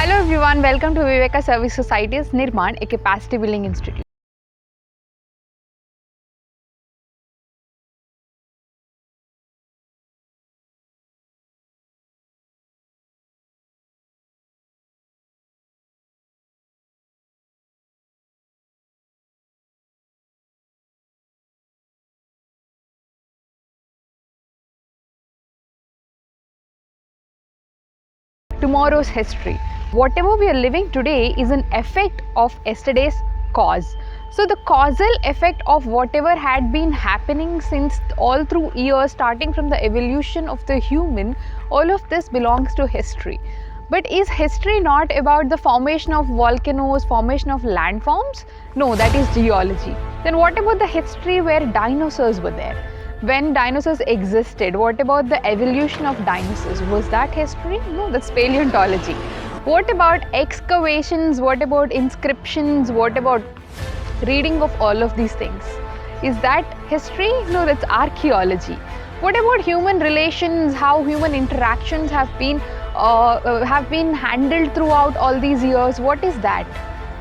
Hello everyone, welcome to Viveka Service Society's Nirman, a capacity building institute. Tomorrow's history. Whatever we are living today is an effect of yesterday's cause. So the causal effect of whatever had been happening since all through years, starting from the evolution of the human, all of this belongs to history. But is history not about the formation of volcanoes, formation of landforms? No, that is geology. Then what about the history where dinosaurs were there? When dinosaurs existed, what about the evolution of dinosaurs? Was that history? No, that's paleontology. What about excavations? What about inscriptions? What about reading of all of these things? Is that history? No, that's archaeology. What about human relations? How human interactions have been handled throughout all these years? What is that?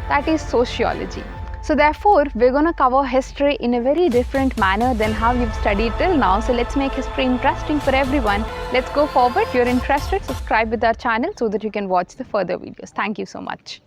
That is sociology. So therefore, we're going to cover history in a very different manner than how you've studied till now. So let's make history interesting for everyone. Let's go forward. If you're interested, subscribe with our channel so that you can watch the further videos. Thank you so much.